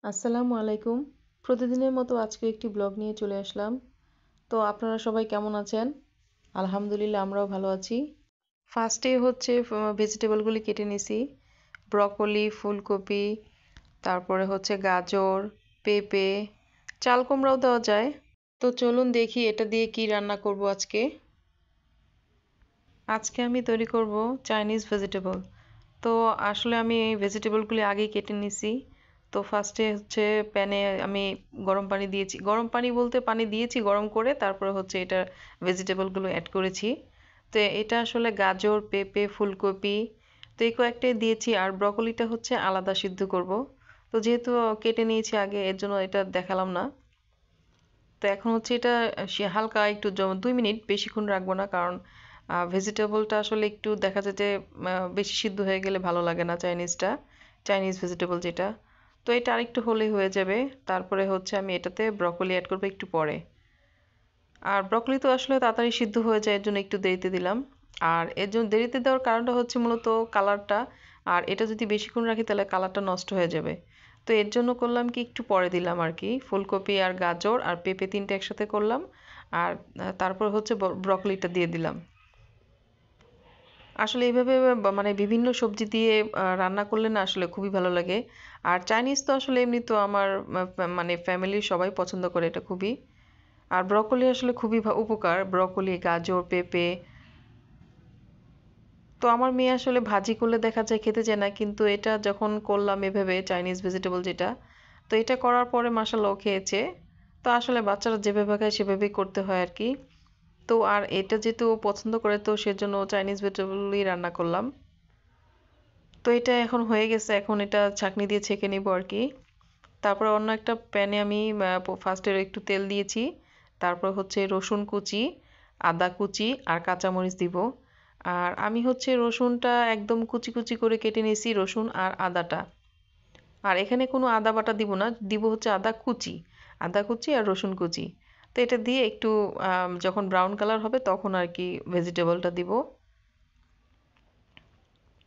আসসালামু আলাইকুম। প্রতিদিনের মতো আজকে একটি ব্লগ নিয়ে চলে আসলাম। তো আপনারা সবাই কেমন আছেন? আলহামদুলিল্লাহ আমরাও ভালো আছি। ফার্স্টে হচ্ছে ভেজিটেবলগুলি কেটে নিছি। ব্রকলি, ফুলকপি, তারপরে হচ্ছে গাজর, পেঁপে, চাল কুমড়াও দেওয়া যায়। তো চলুন দেখি এটা দিয়ে কি রান্না করব আজকে। আজকে আমি তৈরি করব চাইনিজ ভেজিটেবল। তো আসলে আমি এই ভেজিটেবলগুলি আগেই কেটে নিছি। তো ফার্স্টে হচ্ছে প্যানে আমি গরম পানি দিয়েছি, গরম পানি বলতে পানি দিয়েছি গরম করে, তারপরে হচ্ছে এটা ভেজিটেবলগুলো অ্যাড করেছি। তো এটা আসলে গাজর, পেঁপে, ফুলকপি, তো এই কয়েকটাই দিয়েছি। আর ব্রকলিটা হচ্ছে আলাদা সিদ্ধ করব। তো যেহেতু কেটে নিয়েছি আগে, এর জন্য এটা দেখালাম না। তো এখন হচ্ছে এটা হালকা একটু 2 মিনিট, বেশিক্ষণ রাখবো না, কারণ ভেজিটেবলটা আসলে একটু দেখা যায় যে বেশি সিদ্ধ হয়ে গেলে ভালো লাগে না চাইনিজ ভেজিটেবল যেটা। তো এটা আরেকটু হলেই হয়ে যাবে। তারপরে হচ্ছে আমি এটাতে ব্রকলি অ্যাড করবো একটু পরে। আর ব্রকলি তো আসলে তাড়াতাড়ি সিদ্ধ হয়ে যায়, এর জন্য একটু দেরিতে দিলাম। আর এর জন্য দেরিতে দেওয়ার কারণটা হচ্ছে মূলত কালারটা। আর এটা যদি বেশিক্ষণ রাখি তাহলে কালারটা নষ্ট হয়ে যাবে। তো এর জন্য করলাম কি, একটু পরে দিলাম আর কি। ফুলকপি আর গাজর আর পেঁপে তিনটে একসাথে করলাম। আর তারপর হচ্ছে ব্রকলিটা দিয়ে দিলাম। আসলে এইভাবে মানে বিভিন্ন সবজি দিয়ে রান্না করলে না আসলে খুবই ভালো লাগে। আর চাইনিজ তো আসলে এমনি তো আমার মানে ফ্যামিলির সবাই পছন্দ করে এটা খুবই। আর ব্রকলি আসলে খুবই উপকার, ব্রকলি, গাজর, পেঁপে। তো আমার মেয়ে আসলে ভাজি করলে দেখা যায় খেতে চায় না, কিন্তু এটা যখন করলাম এভাবে চাইনিজ ভেজিটেবল যেটা, তো এটা করার পরে মাশাআল্লাহ ও খেয়েছে। তো আসলে বাচ্চারা যেভাবে খায় সেভাবেই করতে হয় আর কি। তো আর এটা যেহেতু ও পছন্দ করে, তো সেজন্য চাইনিজ ভেজিটেবলই রান্না করলাম। তো এটা এখন হয়ে গেছে, এখন এটা ছাঁকনি দিয়ে ছেঁকে নিব আর কি। তারপর অন্য একটা প্যানে আমি ফার্স্টে একটু তেল দিয়েছি। তারপর হচ্ছে রসুন কুচি, আদা কুচি আর কাঁচামরিচ দিব। আর আমি হচ্ছে রসুনটা একদম কুচি কুচি করে কেটে নিয়েছি, রসুন আর আদাটা। আর এখানে কোনো আদা বাটা দিব না, দিব হচ্ছে আদা কুচি। আদা কুচি আর রসুন কুচি। তো এটা দিয়ে একটু যখন ব্রাউন কালার হবে তখন আর কি ভেজিটেবলটা দিব।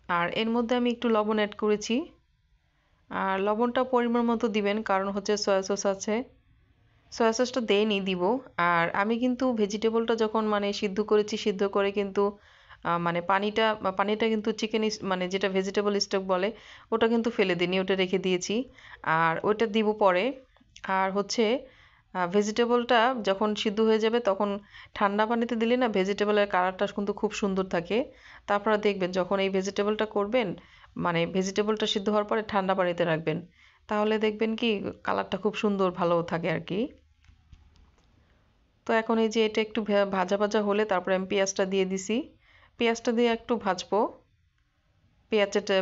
আর এর মধ্যে আমি একটু লবণ অ্যাড করেছি। আর লবণটা পরিমাণ মতো দিবেন, কারণ হচ্ছে সয়া সস আছে। সয়া সসটা দেইনি, দিব। আর আমি কিন্তু ভেজিটেবলটা যখন মানে সিদ্ধ করেছি, সিদ্ধ করে কিন্তু মানে পানিটা কিন্তু চিকেন মানে যেটা ভেজিটেবল স্টক বলে, ওটা কিন্তু ফেলে দিইনি, ওটা রেখে দিয়েছি। আর ওটা দিব পরে। আর হচ্ছে ভেজিটেবলটা যখন সিদ্ধ হয়ে যাবে তখন ঠান্ডা পানিতে দিলে না ভেজিটেবলের কালারটা কিন্তু খুব সুন্দর থাকে। তারপরে দেখবেন যখন এই ভেজিটেবলটা করবেন, মানে ভেজিটেবলটা সিদ্ধ হওয়ার পরে ঠান্ডা পানিতে রাখবেন, তাহলে দেখবেন কি কালারটা খুব সুন্দর ভালো থাকে আর কি। তো এখন এই যে এটা একটু ভাজা ভাজা হলে তারপরে আমি পেঁয়াজটা দিয়ে দিছি। পেঁয়াজটা দিয়ে একটু ভাজবো।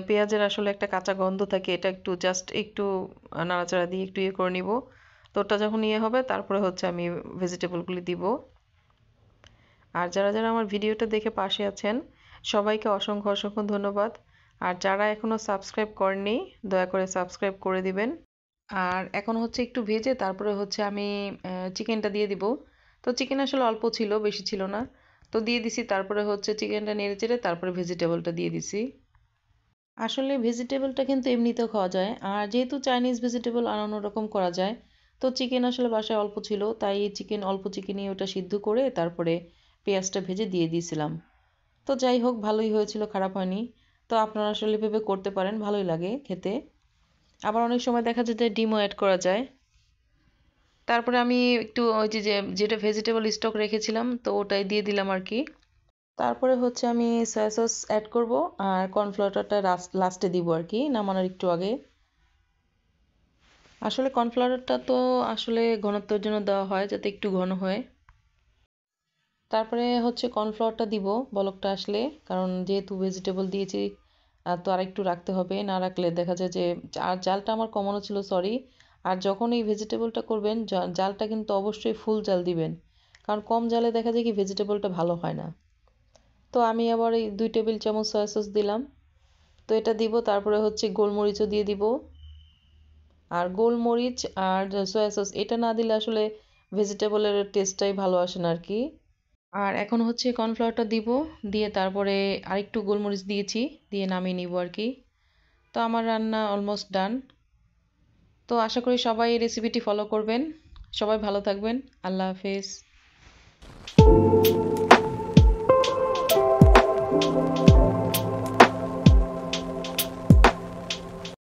পেঁয়াজের আসলে একটা কাঁচা গন্ধ থাকে, এটা একটু জাস্ট একটু নাড়াচাড়া দিয়ে একটু ইয়ে করে নিব। তো ওটা যখন ইয়ে হবে তারপরে হচ্ছে আমি ভেজিটেবলগুলি দিব। আর যারা যারা আমার ভিডিওটা দেখে পাশে আছেন, সবাইকে অসংখ্য অসংখ্য ধন্যবাদ। আর যারা এখনো সাবস্ক্রাইব করেননি, দয়া করে সাবস্ক্রাইব করে দিবেন। আর এখন হচ্ছে একটু ভেজে তারপরে হচ্ছে আমি চিকেনটা দিয়ে দিব। তো চিকেন আসলে অল্প ছিল, বেশি ছিল না। তো দিয়ে দিছি, তারপরে হচ্ছে চিকেনটা নেড়ে চেড়ে তারপরে ভেজিটেবলটা দিয়ে দিছি। আসলে ভেজিটেবলটা কিন্তু এমনিতেও খাওয়া যায়, আর যেহেতু চাইনিজ ভেজিটেবল আর অন্যরকম করা যায়, তো চিকেন আসলে বাসায় অল্প ছিল, তাই অল্প চিকেনই ওটা সিদ্ধ করে তারপরে পেঁয়াজটা ভেজে দিয়ে দিয়েছিলাম। তো যাই হোক, ভালোই হয়েছিল, খারাপ হয়নি। তো আপনারা আসলে এভাবে করতে পারেন, ভালোই লাগে খেতে। আবার অনেক সময় দেখা যায় যে ডিমও অ্যাড করা যায়। তারপরে আমি একটু ওই যেটা ভেজিটেবল স্টক রেখেছিলাম তো ওটাই দিয়ে দিলাম আর কি। তারপরে হচ্ছে আমি সয়া সস অ্যাড করব। আর কর্নফ্লাওয়ারটা লাস্টে দিব আর কি, নামানোর একটু আগে। আসলে কর্নফ্লাওয়ারটা তো আসলে ঘনত্বের জন্য দেওয়া হয়, যাতে একটু ঘন হয়। তারপরে হচ্ছে কর্নফ্লাওয়ারটা দিব বলকটা আসলে, কারণ যেহেতু ভেজিটেবল দিয়েছি তো আর একটু রাখতে হবে, না রাখলে দেখা যায় যে। আর জালটা আমার কমানো ছিল, সরি। আর যখন এই ভেজিটেবলটা করবেন জালটা কিন্তু অবশ্যই ফুল জাল দিবেন, কারণ কম জালে দেখা যায় কি ভেজিটেবলটা ভালো হয় না। তো আমি আবার এই 2 টেবিল চামচ সয়া সস দিলাম। তো এটা দিব, তারপরে হচ্ছে গোলমরিচও দিয়ে দিব। আর গোলমরিচ আর সয়া সস এটা না দিলে আসলে ভেজিটেবলের টেস্টটাই ভালো আসে না আর কি। আর এখন হচ্ছে কর্নফ্লাওয়ারটা দিব, দিয়ে তারপরে আরেকটু গোলমরিচ দিয়েছি, দিয়ে নামিয়ে নিব আর কি। তো আমার রান্না অলমোস্ট ডান। তো আশা করি সবাই এই রেসিপিটি ফলো করবেন। সবাই ভালো থাকবেন। আল্লাহ হাফেজ।